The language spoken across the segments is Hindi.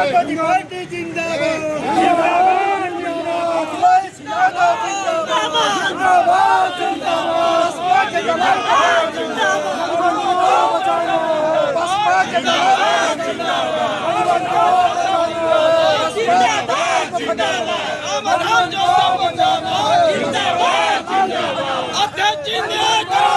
समाजवादी पार्टी जिंदाबाद, अखिलेश यादव जिंदाबाद, जिंदाबाद जिंदाबाद, बसपा के दलाल जिंदाबाद, बसपा के दलाल जिंदाबाद, अमर जो जिंदाबाद, अध्यक्ष जिंदाबाद,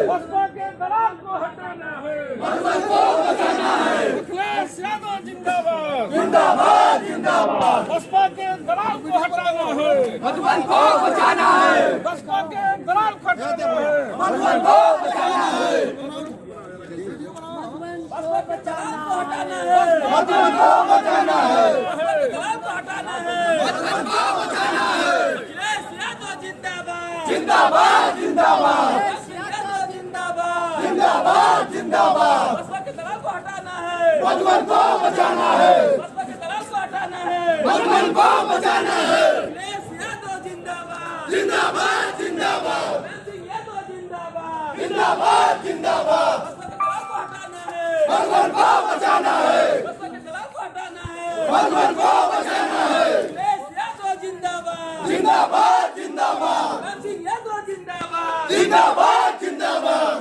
बसपा के दलाल को हटाना है, भगवान को बचाना है, अखिलेश यादव जिंदाबाद, जिंदाबाद जिंदाबाद, बसपा के दलाल को हटाना है, भगवान को बचाना है, बसपा के दलाल को हटाना है, भगवान को बचाना है, बसपा के दलाल को हटाना है, भगवान को बचाना है, दलाल को हटाना है, भगवान को बचाना है, अखिलेश यादव जिंदाबाद, जिंदाबाद जिंदाबाद, जिंदाबाद जिंदाबाद, बसपा के दलाल को हटाना है, भगवान को बचाना है, बसपा के दलाल को हटाना है, भगवान को बचाना है, अखिलेश यादव जिंदाबाद, जिंदाबाद जिंदाबाद, यादव जिंदाबाद, जिंदाबाद जिंदाबाद, बसपा के दलाल को हटाना है, भगवान को बचाना है, बसपा के दलाल को हटाना है, भगवान को बचाना है, अखिलेश यादव जिंदाबाद, जिंदाबाद जिंदाबाद, यादव जिंदाबाद, जिंदाबाद जिंदाबाद,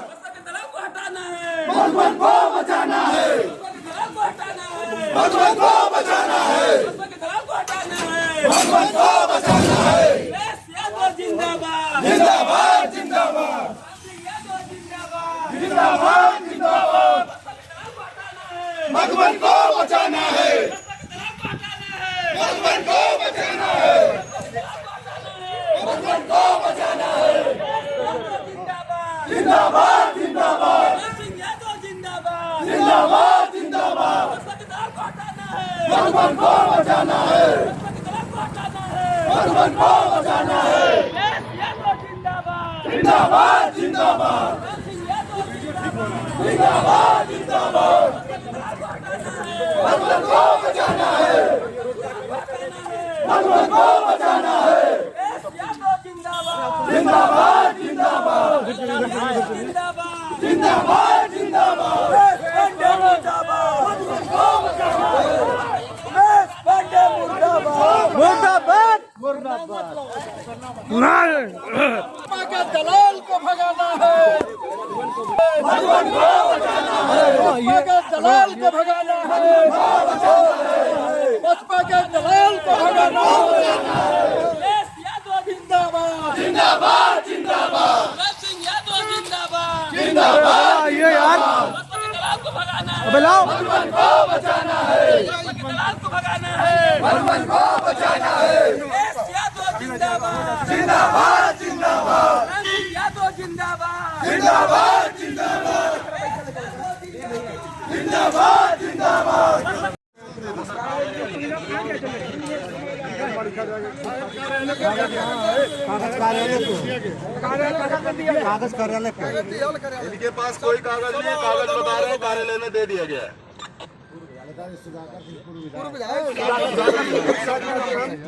भगवान को बचाना है, भगवान को बचाना है, भगवान को बचाना है, यादव जिंदाबाद, जिंदाबाद जिंदाबाद, जिंदाबाद जिंदाबाद, भगवान को बचाना है, भगवान को बचाना है, भगवान को बचाना है, जिंदाबाद जिंदाबाद, जिंदाबाद जिंदाबाद, भगवान को बचाना है, भगवान को बचाना है, जिंदाबाद जिंदाबाद, जिंदाबाद जिंदाबाद, भगवान को बचाना है, भगवान को बचाना है, जिंदाबाद जिंदाबाद, जिंदाबाद जिंदाबाद, मुर्दाबाद मुर्दाबाद, बसपा के दलाल को भगाना है, भगवान को बचाना है, बसपा के दलाल को भगाना है, बसपा के दलाल को भगाना है, यादव जिंदाबाद, जिंदाबाद जिंदाबाद, यादव जिंदाबाद, जिंदाबाद, ये यार भगवान को बचाना है, दलाल को भगाना है, भगवान को बचाना है, यादव जिंदाबाद, जिंदाबाद जिंदाबाद, यादव जिंदाबाद, जिंदाबाद जिंदाबाद, जिंदाबाद जिंदाबाद, कागज कार्यालय इनके पास कोई कागज नहीं है, कागज बता रहे हैं कार्यालय में दे दिया गया है।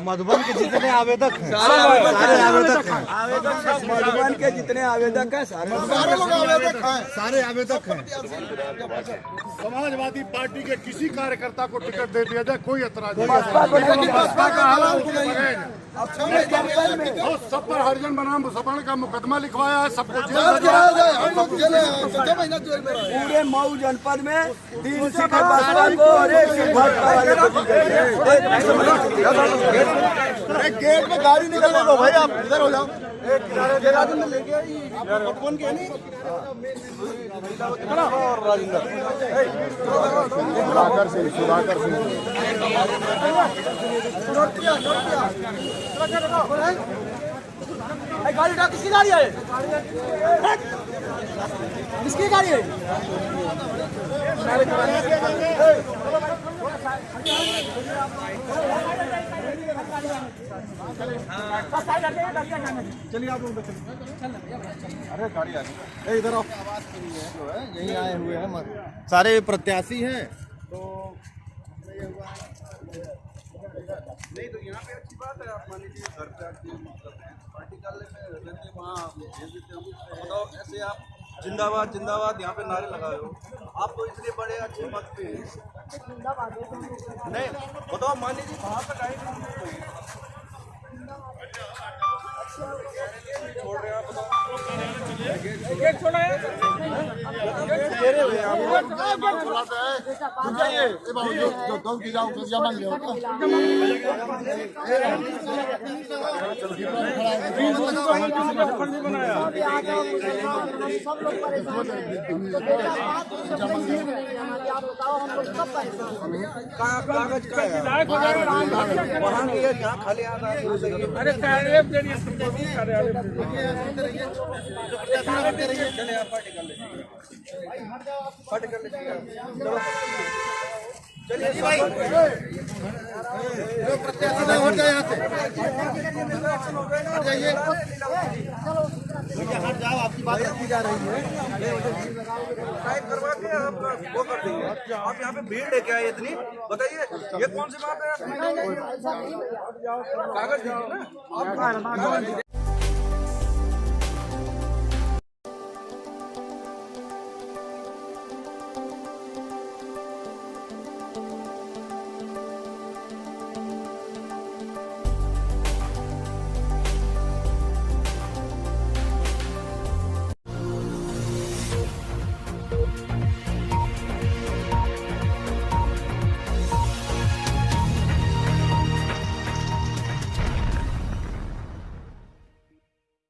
मधुबन के जितने आवेदक हैं सारे आवेदक हैं, मधुबन के जितने आवेदक हैं सारे लोग आवेदक हैं, सारे आवेदक हैं। समाजवादी पार्टी के किसी कार्यकर्ता को टिकट दे दिया जाए कोई एतराज नहीं, बसपा का हालात सब पर हरिजन बनाम मुसलमान का मुकदमा लिखवाया है, सबको पूरे मऊ जनपद में 3 सीटें बसपा को और 1 सीट भाजपा वाले को दी गई है। गेट में गाड़ी निकलने दो भाई, आप इधर हो जाओ, एक किनारे राजेंद्र लेके कौन के नहीं और राजेंद्र सुधाकर सिंह गाड़ी उठा, किसकी गाड़ी है, किसकी गाड़ी है? चलिए आप लोग, अरे गाड़ी आ गई, इधर आओ, जो है यही आए हुए हैं सारे प्रत्याशी हैं, तो ये हुआ नहीं तो यहाँ पे अच्छी बात है, आप मान लीजिए घर पे आके मतलब पार्टी कार्यालय में रहते वहाँ भेज देते हो। बताओ ऐसे आप जिंदाबाद जिंदाबाद यहाँ पे नारे लगाए हो, आप तो इतने बड़े अच्छे पद पे हैं। नहीं बताओ, मान लीजिए वहाँ पर आए छोड़ रहे हैं आप, बताओ गेट छोड़ा है कागज का यहाँ खाली आता है। अरे चले आप पार्टी कर लीजिए, पार्टी कर लीजिए, चलिए भाई प्रत्याशी हट जाए यहाँ से, हट जाइए, हट जाओ, आपकी बात की जा रही है, टाइप करवा के आप वो कर देंगे। आप यहाँ पे भीड़ लेके आए इतनी, बताइए ये कौन सी बात है? कागज दीजिए ना आप।